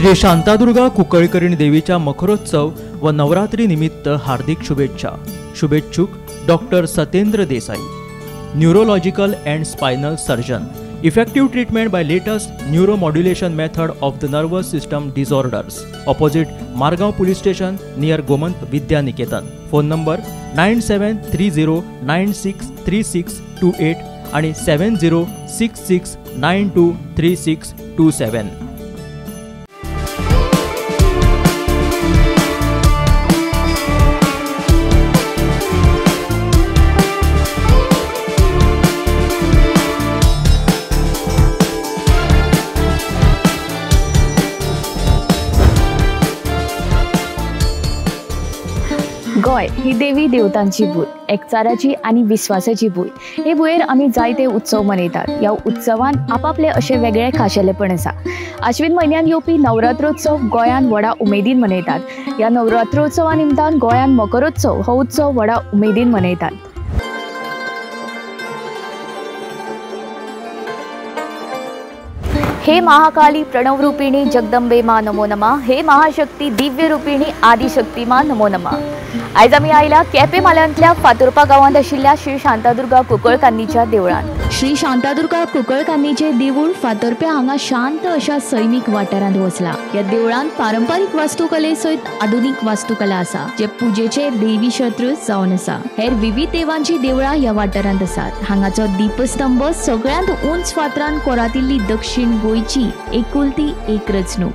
श्री शांतादुर्गा कुंकळकर्णी देवीच्या मकरोत्सव व नवरात्री निमित्त हार्दिक शुभेच्छा। शुभेच्छुक doctor Satendra Desai, neurological and spinal surgeon. Effective treatment by latest neuromodulation method of the nervous system disorders. Opposite Margaon Police Station near Gomantak Vidya Niketan. Phone number 9730963628 आणि 7066923627. गोय ही देवी देवतांची भूय, एकचाराची आणि विश्वासाची भूय। हे भुयेर आमी जायते उत्सव मनयतात। ह्या उत्सवान आपापले अशे वेगळे खाशेलेपण आसा। आश्विन म्हयन्यान येवपी नवरात्रोत्सव गोंयान व्हडा उमेदीन मनयतात। ह्या नवरात्रोत्सवा निमतान गोंयान मकरोत्सव हो उत्सव व्हडा उमेदीन मनयतात। हे महाकाली प्रणव रूपिणी जगदंबे मा नमो नमः। हे महाशक्ती दिव्य रूपिणी आदिशक्ती मा नमो नमः। आज आमी आयला केपें मालयांतल्या फातोर्पा गांवांत आशिल्ल्या श्री शांतादुर्गा कुंकळकान्नीच्या देवळान। श्री शांतादुर्गा कुंकळकान्नीचे देवूळ फातोर्प्या हांगा शांत अशा सैमीक वाठारांत वसला। ह्या देवळान पारंपारीक वास्तुकले सयत आधुनिक वास्तुकला आसा, जे पुजेचे देवी क्षेत्र जावन आसा। हेर विविध देवांची देवळां ह्या वाठारांत आसात। हांगाचो दीपस्तंभ सगळ्यांत उंच फातरान कोरातिल्ली दक्षिण गोंयची एकुलती एक रचणूक।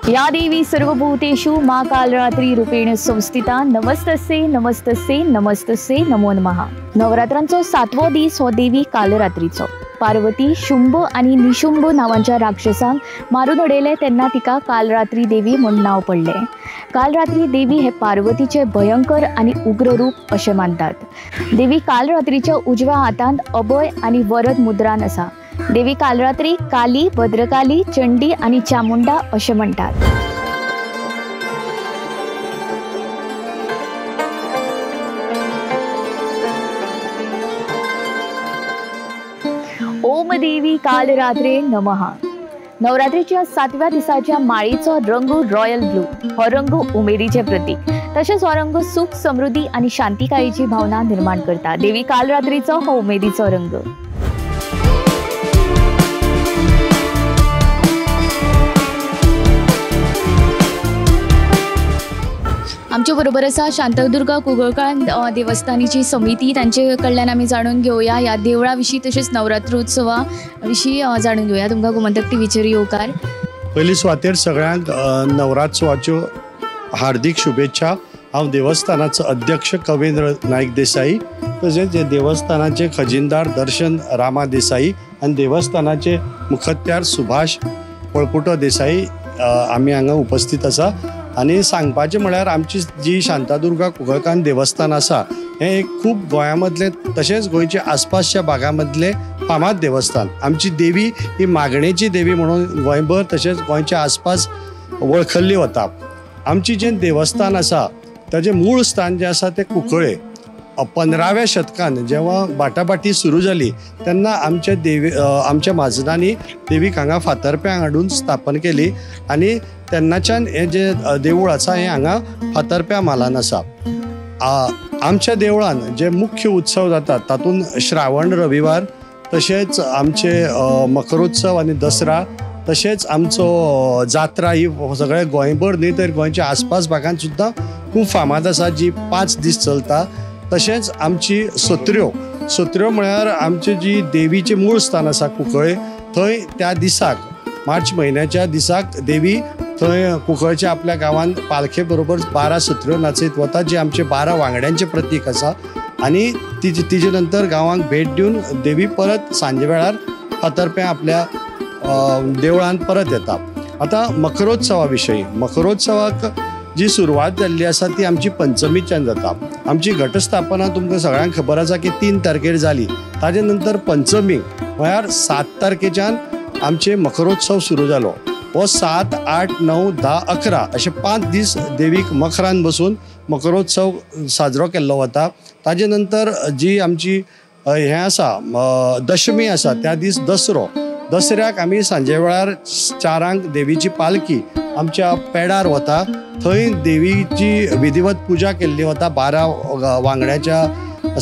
या देवी सर्वभूतेषु मा कालरात्री रूपेण संस्थिता। नमस्तस्ये नमस्तस्ये नमस्तस्ये नमो नमः। नवरात्रांचो 7वो दीस हो देवी कालरात्रीचो। पार्वती शुंभ आणि निशुंभ नावांच्या राक्षसांक मारून उडयले तेन्ना तिका कालरात्री देवी म्हूण नाव पडले। कालरात्री देवी हे पार्वतीचे भयंकर आणि उग्र रूप असे मानतात। देवी कालरात्रीच्या उजव्या हातांत अभय आणि वरद मुद्रान आसा। देवी कालरात्री काली, भद्रकाली, चंडी आणि चामुंडा असे म्हणतात। ओम देवी कालरात्रे नमः। नवरात्रीच्या 7व्या दिसाच्या माळीचो रंग रॉयल ब्लू। हो रंग उमेदीचे प्रतीक, तसेच हो रंग सुख, समृद्धी आणि शांतिकायेची भावना निर्माण करता। देवी कालरात्रीचो हो उमेदीचो रंग। आमच्या बरोबर आसा शांतादुर्गा कुंकळकान्न देवस्थानाची समिती, तांचे कडल्यान आमी जाणून घेवया ह्या देवळा विशीं तशेंच नवरात्रोत्सवा विशीं जाणून घेवया। तुमकां गोमंतक टीव्हीचेर येवकार। पयली सुवातेर सगळ्यांक नवरात्रोत्सवाच्यो हार्दिक शुभेच्छा। हांव देवस्थानाचो अध्यक्ष कवेंद्र नायक देसाई, तशेंच हे देवस्थानाचे खजिनदार दर्शन रामा देसाई आनी देवस्थानाचे मुखत्यार सुभाष पळपुटो देसाई आमी हांगा उपस्थित आसा। आणि सांगपाचे म्हळ्यार आमची जी शांतादुर्गा कुंकळकान्न देवस्थान आसा हें एक खूब गोंयांमदलें तशेंच गोंयच्या आसपासच्या भागामदलें फामाद देवस्थान। आमची देवी ही मागणेची देवी म्हणून गोंयभर तशेंच गोंयच्या आसपास वळखल्ली वता। आमची जें देवस्थान आसा ताचें मूळ स्थान जें आसा तें कुंकळे। 15व्या शतकान जेव्हा बाटाबाटी सुरू जाली तेन्ना आमच्या माजरांनी देवीक हांगा फातर्प्यांक हाडून स्थापन केली आणि तेन्नाच्यान हे जे देवूळ आसा हें हांगा फातर्प्या म्हालान आसा। आमच्या देवळान जे मुख्य उत्सव जातात तातूंत श्रावण रविवार, तशेंच आमचे मकरोत्सव आणि दसरा, तशेंच आमचो जात्रा ही सगळे गोंयभर न्ही तर गोंयच्या आसपास भागांत सुद्दां खूब फामाद आसा, जी 5 दीस चलता। तशेंच आमची सत्र्यो म्हळ्यार आमची जी देवीचे मूळ स्थान आसा कुंकळे, थंय त्या दिसाक मार्च म्हयन्याच्या दिसाक देवी थंय कुंकळच्या आपल्या गांवांत पालखे बरोबर 12 सत्र्यो नाचयत वता, जे आमचे 12 वांगड्यांचे प्रतीक आसा। आणि तिजे नंतर गांवांक भेट दिवन देवी परत सांजे वेळार फातर्प्या आपल्या देवळांत परत येता। आता मकरोत्सवा विशयी, मकरोत्सवाक जी सुरवात जाल्ली आसा ती आमची पंचमीच्यान जाता। आमची घटस्थापना तुमकां सगळ्यांक खबर आसा की 3 तारखेर जाली। ताजे नंतर पंचमी म्हळ्यार 7 तारखेच्यान आमचे मकरोत्सव सुरू जालो। हो 7, 8, 9, 10, 11 असे 5 दीस देवीक मखरान बसून मकरोत्सव साजरो केल्लो वता. ताजे नंतर जी आमची हें आसा दशमी आसा त्या दीस दसऱ्याक आमी सांजे वेळार 4 देवीची पालखी आमच्या पेडार वता. थंय देवीची विधिवत पुजा केल्ली वता 12 वांगड्याच्या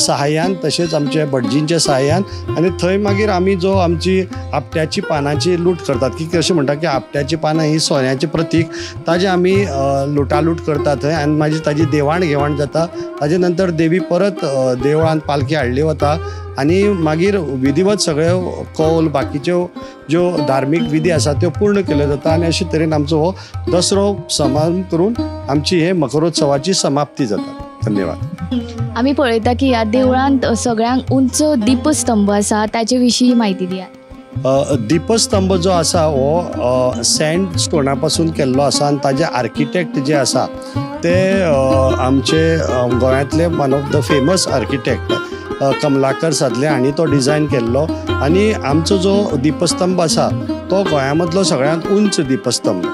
सहाय्यान तशेंच आमचे भटजींच्या सहाय्यान. आनी थंय मागीर आमी जो आमची आपट्याची पानांची लूट करतात की कशें म्हणटा की आपट्याची पानां ही सोन्याचें प्रतीक, ताजे आमी लुटालूट करता थंय आनी मागीर ताजी देवाण घेवाण जाता. ताजे नंतर देवी परत देवळान पालखी हाडली वता आनी मागीर विधिवत सगळे कौल बाकीच्यो ज्यो धार्मीक विधी आसा त्यो पूर्ण केल्यो जाता आनी अशे तरेन आमचो हो दसरो समारंभ करून आमची हे मकरोत्सवाची समाप्ती जाता. धन्यवाद. आम्ही पळयता की ह्या देवळांत सगळ्यांत उंच दीपस्तंभ आसा, ताचे विशीं म्हायती दियात. दीपस्तंभ जो आसा हो सँड स्टोना पासून केल्लो आसा आनी ताजे आर्किटेक्ट जे आसा ते आमचे गोंयांतले one of the famous architect Kamlakar Sadle हांणी तो डिझायन केल्लो. आनी आमचो जो दीपस्तंभ आसा तो गोंया मदलो सगळ्यांत उंच दीपस्तंभ.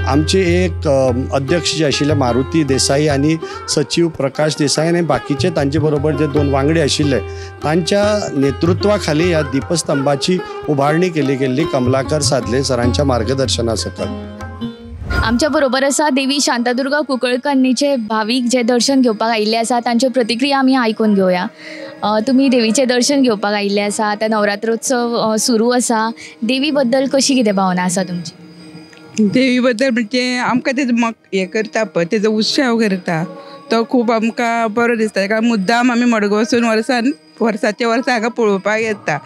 आमचे एक अध्यक्ष जे आशिल्ले मारुती देसाई आनी सचिव प्रकाश देसाई आनी बाकीचे तांचे बरोबर जे 2 वांगडी आशिल्ले तांच्या नेतृत्वा खाली ह्या दीपस्तंभाची उभारणी केली गेल्ली कमलाकर सादले सरांच्या मार्गदर्शना सकल. आमच्या बरोबर आसा देवी शांतादुर्गा कुंकळकर्णीचे भाविक जे दर्शन घेवपाक आयिल्ले आसा, तांच्यो प्रतिक्रिया आमी आयकून घेवया. तुमी देवीचें दर्शन घेवपाक आयिल्ले आसा, आतां नवरात्रोत्सव सुरू आसा, देवी बद्दल कशी कितें भावना आसा तुमची? देवी बद्दल म्हणजे आमकां तेजो हें करता पळय तेजो उत्सव करता तो खूब आमकां बरो दिसता. ताका मुद्दाम आमी मडगांव वचून वर्साचे वर्स हांगा पळोवपाक येता.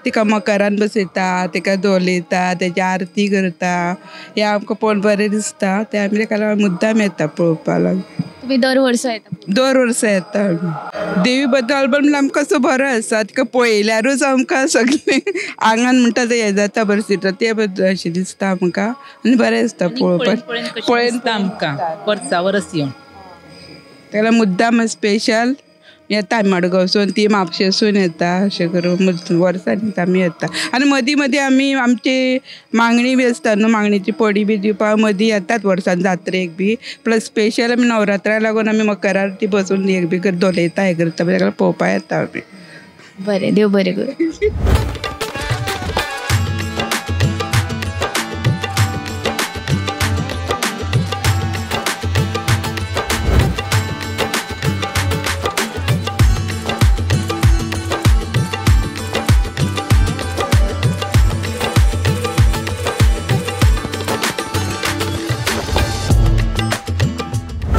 तिका मकरान बसयता, तिका दोलयता, तेजी आरती करता, हें आमकां पळोवन बरें दिसता. ते आमी ताका लागून मुद्दाम येता पळोवपाक लागून. तुमी दर वर्सा येता? दर वर्सा येता आमी. देवी बद्दल अल्बम आमकां असो बरो आसा, तिका पळयल्यारूच आमकां सगळें आंगान म्हणटा तें हें जाता बरें दिसता. ते बद्दल अशें दिसता आमकां आनी बरें दिसता पळोवपाक. पळयता आमकां वर्सा वर्स येवन. ताका मुद्दाम स्पेशल येता मडगांवसून, ती म्हापशेसून येता, अशें करून वर्सांनी आमी येता. आनी मदीं मदीं आमी आमची मागणी बी आसता न्हू, मागणीची पडी बी दिवपाक मदीं येतात वर्सान जात्रेक बी. प्लस स्पेशल आमी नवरात्राक लागून आमी मकर आरती बसून एक बी दोलयता हें करता, ताका पळोवपाक येता आमी. बरें, देव बरें करूं.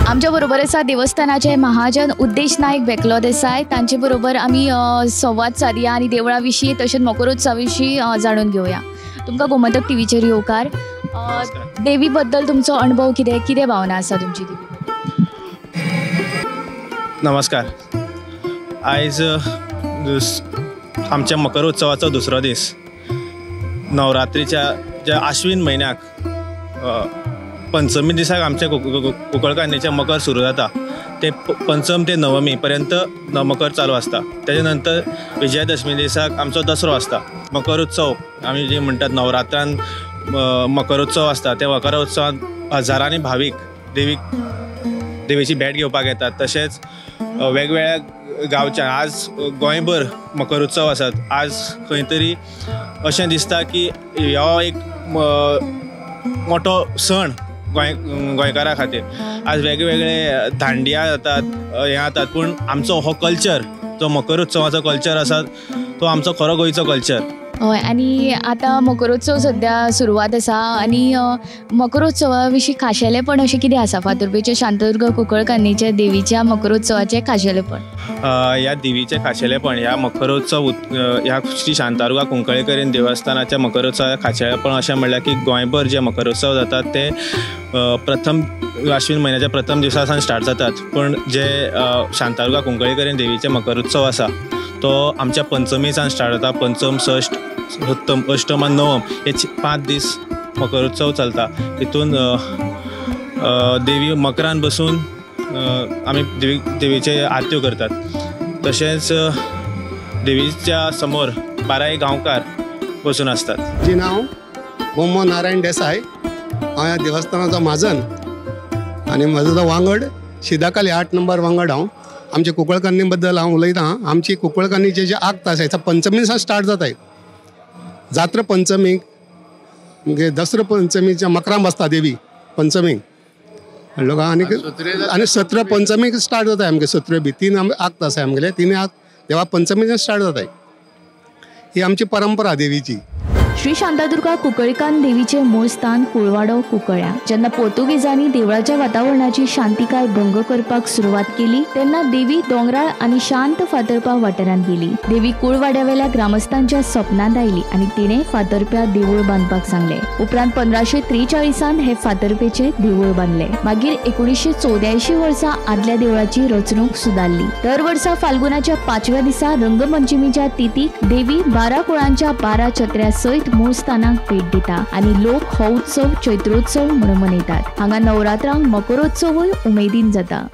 आमच्या बरोबर आसा देवस्थानाचे महाजन उद्देश नायक बेकलो देसाय. तांचे बरोबर आमी संवाद सादया आनी देवळा विशीं तशेंच मकरोत्सवा विशीं जाणून घेवया. तुमकां गोमंतक टीव्हीचेर येवकार. देवी बद्दल तुमचो अणभव कितें कितें भावना आसा तुमची देवी? नमस्कार. आयज आमच्या मकरोत्सवाचो दुसरो दीस. नवरात्रीच्या ज्या आश्विन म्हयन्याक पंचमी दिसाक आमच्या कुंकळकान्नीचें मकर सुरू जाता. ते पंचम ते नवमी पर्यंत मकर चालू आसता. तेजे नंतर विजयादशमी दिसाक आमचो दसरो आसता. मकरोत्सव आमी जे म्हणटात नवरात्रान मकरोत्सव आसता, त्या मकरोत्सवांत हजारांनी भावीक देवीची भेट घेवपाक येतात. तशेंच वेगवेगळ्या गांवच्या आज गोंयभर मकरोत्सव आसात. आज खंय तरी अशें दिसता की हो एक मोठो सण गोंयकारा खातीर. आज वेगवेगळे दांडिया जातात, हे जातात, पूण आमचो हो कल्चर जो मकरोत्सवाचो कल्चर आसा तो आमचो खरो गोंयचो कल्चर. हय. आनी आतां मकरोत्सव सद्या सुरवात आसा आनी मकरोत्सवा विशीं खाशेलेपण अशें कितें आसा फातर्पेच्या शांतादुर्गा कुंकळकान्नीच्या देवीच्या मकरोत्सवाचें खाशेलेपण? ह्या देवीचें खाशेलेपण ह्या मकरोत्सव ह्या श्री शांतादुर्गा कुंकळकर्णी देवस्थानाच्या मकरोत्सवाचें खाशेलेपण अशें म्हणल्यार की गोंयभर जे मकरोत्सव जातात ते प्रथम आश्विन म्हयन्याच्या प्रथम दिसा सावन स्टार्ट जातात. पूण जे शांतादुर्गा कुंकळकर्णी देवीचे मकरोत्सव आसा तो आमच्या पंचमीसान स्टार्ट जाता. पंचम, षष्ठ, सप्तम, अष्टम आनी नवम हे 5 दीस मकरोत्सव चलता. हितून देवी मकरान बसून आमी देवीचे आरत्यो करतात. तशेंच देवीच्या समोर 12 गांवकार बसून असतात. जी नांव गोमो नारायण देसाय, हांव ह्या देवस्थानाचो माजन आनी म्हजो जो वांगड शिदाकाली 8 नंबर वांगड हांव. आमच्या कुंकळकान्नी बद्दल हांव उलयतां. आमची कुंकळकान्नीचे जे आक्त आसा पंचमी दिसा स्टार्ट जाताय. जात्रा पंचमीक म्हणजे दसरो पंचमीच्या मकरां बसता देवी पंचमीक कळ्ळो का. आनी 17 पंचमीक स्टार्ट जाताय आमगे 17 बी 3 आक्त आसाय आमगेले. 3 आक्त देवा पंचमीच्यान स्टार्ट जाताय. ही आमची परंपरा देवीची. श्री शांतादुर्गा कुंकळकान देवीचे मूळ स्थान कुळवाडो कुंकळ्या. जेन्ना पोर्तुगीजांनी देवळाच्या वातावरणाची शांतिकाय भंग करपाक सुरवात केली तेन्ना देवी दोंगराळ आनी शांत फातर्पा वाठारांत गेली. देवी कुळवाड्यावेल्या ग्रामस्थांच्या सपनांत आयली आनी तिणें फातर्प्या देवूळ बांदपाक सांगले. उपरांत 1543 हे फातर्पेचे देवूळ बांदले. मागीर 1984 वर्सा आदल्या देवळाची रचणूक सुदारली. दर वर्सा फाल्गुनाच्या 5व्या दिसा रंगपंचमीच्या तिथीक देवी 12 कुळांच्या 12 छत्र्या सयत मूळ स्थानाक भेट दिता आनी लोक हो उत्सव चैत्रोत्सव म्हणून मनयतात. हांगा नवरात्रांक मकरोत्सवूय उमेदीन जाता.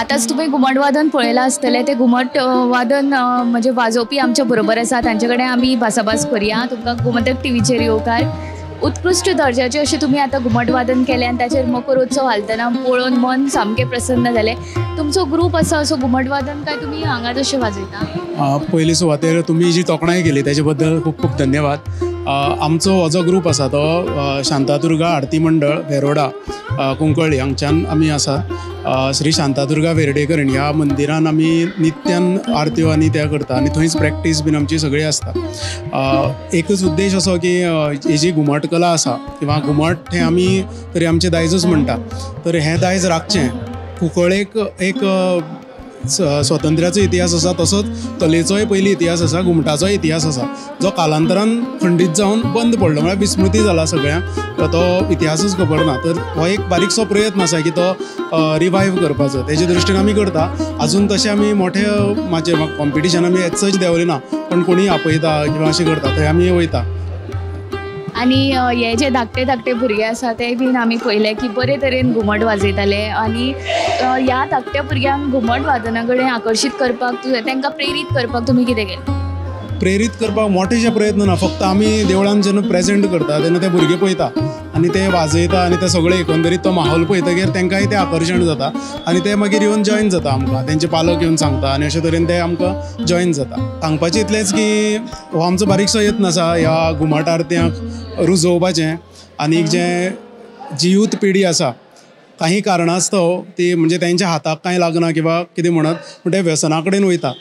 आताच तुम्ही घुमट वादन पळयलां आसतलें. ते घुमट वादन म्हणजे वाजोवपी आमच्या बरोबर आसा, तांचे कडेन आमी भासाभास करुया. तुमकां गोमंतक टीव्हीचेर येवकार. उत्कृश्ट दर्जाचें अशें तुमी आतां घुमट वादन केलें आनी ताचेर मकर उत्सव घालतना पळोवन मन सामकें प्रसन्न जालें. तुमचो ग्रूप आसा असो घुमट वादन काय तुमी हांगा जशें वाजयता? पयली सुवातेर तुमी जी तोखणाय केली तेजे बद्दल खूब खूब धन्यवाद. आमचो हो जो ग्रूप आसा तो शांतादुर्गा आरती मंडळ वेरोडा कुंकळ्ळी हांगच्यान आमी आसा. श्री शांतादुर्गा वेर्डेकर ह्या मंदिरान आमी नित्यान आरत्यो आनी त्या करता आनी थंयच प्रॅक्टीस बीन आमची सगळी आसता. एकच उद्देश असो की ही जी घुमट कला आसा किंवा घुमट हें आमी तरी आमचें दायजूच म्हणटा, तर हें दायज राखचें. कुंकळ्ळेक एक स्वातंत्र्याचो इतिहास आसा, तसोच कलेचोय पयली इतिहास आसा, घुमटाचोय इतिहास आसा, जो कालांतरान खंडीत जावन बंद पडलो, म्हळ्यार विस्मृती जाला सगळ्यांक, तो इतिहासूच खबर ना. तर हो एक बारीकसो प्रयत्न आसा की तो रिवायव करपाचो, तेजे दृश्टीन आमी करता. अजून तशें आमी मोठे कॉम्पिटिशन आमी एज सच देंवले ना, पण कोणी आपयता किंवा अशें करता थंय आमी वयता. आनी हे जे धाकटे धाकटे भुरगे आसा ते बीन आमी पळयले की बरे तरेन घुमट वाजयताले आनी ह्या धाकट्या भुरग्यांक घुमट वादना कडेन आकर्शीत करपाक तांकां प्रेरीत करपाक तुमी कितें केलें? प्रेरीत करपाक मोठेशे प्रयत्न ना, फक्त आमी देवळान जेन्ना प्रेजेंट करता तेन्ना ते भुरगे पळयता आनी ते वाजयता आनी ते सगळे एकंदरीत तो माहोल पळयतकीर तांकांय ते आकर्शण जाता आनी ते मागीर येवन जॉयन जाता आमकां, तेंचे पालक येवन सांगता आनी अशे तरेन ते आमकां जॉयन जाता. सांगपाचें इतलेंच की हो आमचो बारीकसो यत्न आसा ह्या घुमट आरत्यांक रुजोवपाचें. आनीक जी यूथ पिढी आसा काही कारणास्तव ती म्हणजे त्यांच्या हाताक कांय लागना किंवा कितें म्हणत पूण ते व्यसना कडेन वयता.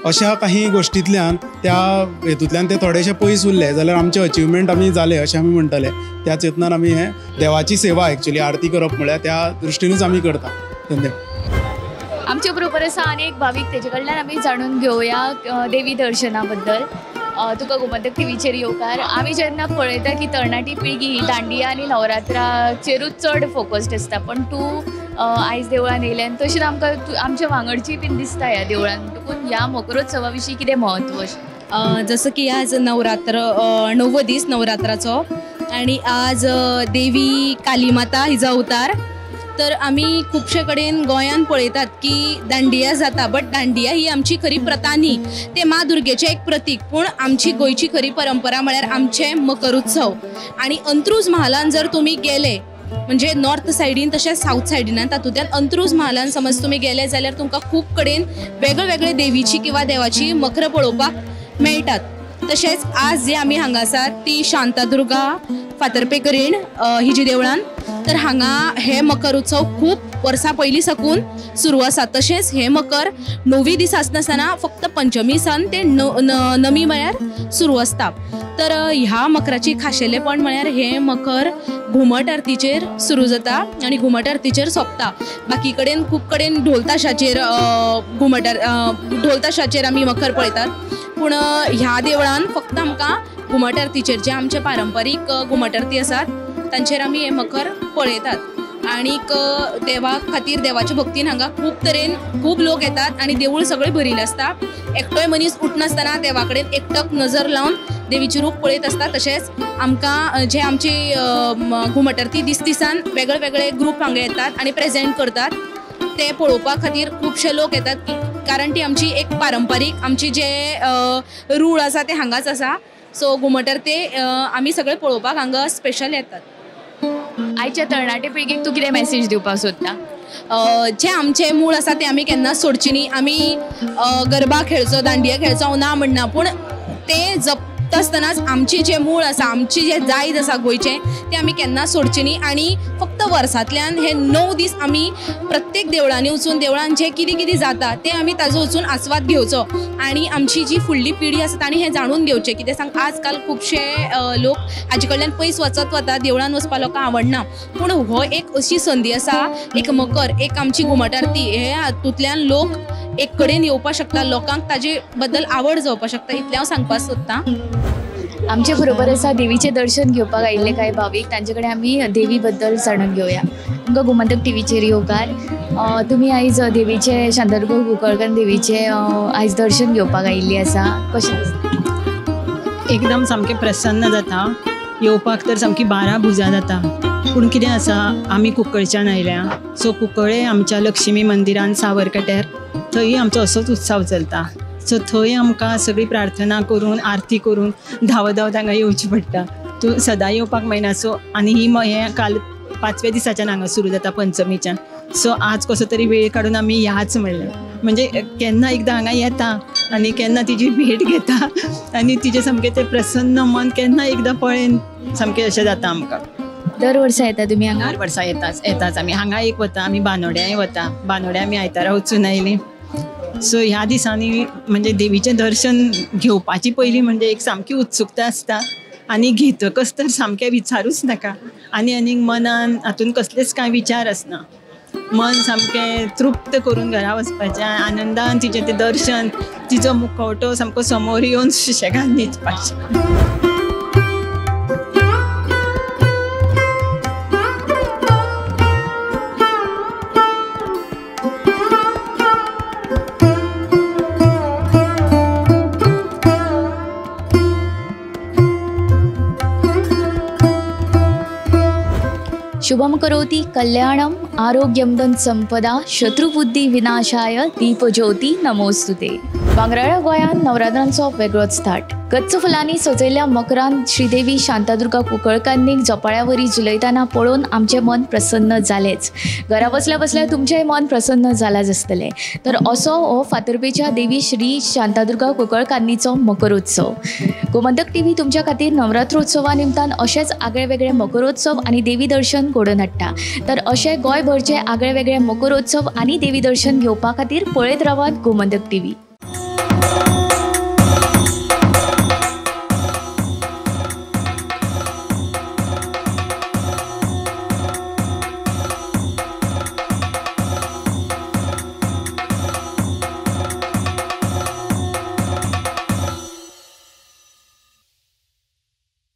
अशा काही गोश्टींतल्यान त्या हेतूंतल्यान ते थोडेशे पयस उरले जाल्यार आमचे अचिवमेंट आमी जाले अशें आमी म्हणटले. त्याच यत्नान आमी हें देवाची सेवा एक्चुअली आरती करप म्हळ्यार त्या दृश्टीनूच आमी करता. धन्यवाद. आमचे बरोबर आसा आनी एक भावीक, तेजे कडल्यान आमी जाणून घेवया देवी दर्शना बद्दल. तुका गोमंतक टीव्हीचेर येवकार. आमी जेन्ना पळयता की तरणाटी पिळगी ही दांडिया आनी नवरात्राचेरूच चड फोकस्ड आसता, पण तूं आयज देवळान येयलें तशें आमकां आमच्या वांगडची बीन दिसता ह्या देवळान. देखून ह्या मकरोत्सवा विशीं कितें म्हत्व? जसं की आज नवरात्र 9 दीस नवरात्राचो आणि आज देवी कालीमाता हिजो अवतार. तर आमी खुबशे कडेन गोंयान पळयतात की दांडिया जाता, बट दांडिया ही आमची खरी प्रथा न्ही, ते मा दुर्गेचें एक प्रतीक. पूण आमची गोंयची खरी परंपरा म्हळ्यार आमचे मकर उत्सव. आणि अंत्रूज महालान जर तुमी गेले म्हणजे नॉर्थ सायडीन तशेंच साऊथ सायडीन तातूंतल्यान अंत्रूज महालान समज तुमी गेले जाल्यार तुमकां खूब कडेन वेगळे देवीची किंवा देवाची मकरां पळोवपाक मेळटात. तशेंच आज जे आमी हांगा आसात ती शांतादुर्गा फातर्पेकरीण ही जी देवळान, तर हांगा हे मकर उत्सव खूब वर्सां पयलीं साकून सुरू आसा. तशेंच हे मकर 9 दीस आसनासतना फक्त पंचमी सान ते नमी म्हळ्यार सुरू आसता. तर ह्या मकराची खाशेलेपण म्हळ्यार हे मकर घुमट आरतीचेर सुरू जाता आनी घुमट आरतीचेर सोंपता. बाकी कडेन खूब कडेन ढोल ताशाचेर आमी मकर पळयतात, पूण ह्या देवळान फक्त आमकां घुमट आरतीचेर जे आमचे पारंपारीक घुमट आरती आसात तांचेर आमी हे मकर पळयतात. आनीक देवा खातीर देवाच्या भक्तीन हांगा खूब लोक येतात आनी देवूळ सगळें भरिल्लें आसता. एकटोय मनीस उठनासतना देवा कडेन एकटक नजर लावन देवीचें रूप पळयत आसता. तशेंच आमकां जे आमची घुमट आरती दिसान वेगळे ग्रूप हांगा येतात आनी प्रेजेंट करतात, ते पळोवपा खातीर खुबशे लोक येतात, कारण ती आमची एक पारंपारीक आमची जे रूळ आसा ते हांगाच आसा. सो घुमट आरती आमी सगळे पळोवपाक हांगा स्पेशल येतात. आयच्या तरणाटे पिळगेक तूं कितें मॅसेज दिवपाक सोदता? जे आमचे मूळ आसा ते आमी केन्नाच सोडची न्ही. आमी गरबा खेळचो, दांडिया खेळचो हांव ना म्हणना, पूण ते जपता आसतनाच आमची जे मूळ आसा, आमची जे दायज आसा गोंयचें तें आमी केन्ना सोडचें न्ही. आनी फक्त वर्सांतल्यान हे 9 दीस आमी प्रत्येक देवळांनी वचून देवळान जें कितें जाता तें आमी ताजो वचून आस्वाद घेवचो आनी आमची जी फुडली पिढी आसा तांणी हें जाणून घेवचें. कितें सांग, आजकाल खुबशे लोक हाजे कडल्यान पयस वचत वता, देवळान वचपाक लोकांक आवडना, पूण हो एक अशी संदी आसा, एक मकर, एक आमची घुमट आरती, हे हातूंतल्यान लोक एक कडेन येवपाक शकता, लोकांक ताजे बद्दल आवड जावपाक शकता, इतलें हांव सांगपाक सोदतां. आमचे बरोबर आसा देवीचें दर्शन घेवपाक आयिल्ले कांय भावीक, तांचे कडेन आमी देवी बद्दल जाणून घेवया. तुमकां गोमंतक टीव्हीचेर येवकार. तुमी आयज देवीचे शांतादुर्गा कुंकळकर देवीचे आयज दर्शन घेवपाक आयिल्ली आसा, कशें दिसता? एकदम सामकें प्रसन्न जाता. येवपाक तर सामकी 12 भुजां जाता. पूण कितें आसा आमी कुंकळच्यान आयल्या सो कुंकळे आमच्या लक्ष्मी मंदिरान सावरकट्यार थंय आमचो असोच उत्सव चलता सो थंय आमकां सगळी प्रार्थना करून आरती करून धांवत हांगा येवचें पडटा तूं सदां येवपाक मेळना सो आनी हें काल 5व्या दिसाच्यान हांगा सुरू जाता पंचमीच्यान सो आज कसो तरी वेळ काडून आमी याच म्हणलें म्हणजे केन्ना एकदां हांगा येता आनी केन्ना तिची भेट घेता आनी तिचें सामकें तें प्रसन्न मन केन्ना एकदां पळयन सामकें अशें जाता आमकां. दर वर्सा येता तुमी हांगा? दर वर्सा येताच आमी हांगा एक वता आमी बानोड्याय वता बानोड्या आमी आयतारा वचून आयलीं सो ह्या दिसांनी म्हणजे देवीचें दर्शन घेवपाची पयलीं म्हणजे एक सामकी उत्सुकता आसता आनी घेतकच तर सामकें विचारूच नाका आनी मनान हातून कसलेच कांय विचार आसना मन सामकें तृप्त करून घरा वचपाचें आनंदान तिचें तें दर्शन तिचो मुखवटो सामको समोर येवन सुशेगाद न्हिदपाचें. शुभम करोति कल्याणम आरोग्यम धन संपदा शत्रुबुद्धी विनाशाय दीपज्योती नमोस्तुते. भांगराळ्या गोंयांत नवरात्रांचो वेगळोच थाट. गच्च फुलांनी सजयल्ल्या मकरांत श्रीदेवी शांतादुर्गा कुंकळकान्नीक झोपाळ्या वरी झुलयतना पळोवन आमचें मन प्रसन्न जालेंच. घरा बसल्या बसल्या तुमचेंय मन प्रसन्न जालांच आसतलें. तर असो हो फातर्पेच्या देवी श्री शांतादुर्गा कुंकळकान्नीचो मकरोत्सव. गोमंतक टीव्ही तुमच्या खातीर नवरात्रोत्सवा निमतान अशेंच आगळे वेगळे मकरोत्सव आनी देवी दर्शन घडोवन हाडटा. तर अशें गोंयभरचे आगळे वेगळे मकरोत्सव आनी देवी दर्शन घेवपा खातीर पळयत रावात गोमंतक टीव्ही.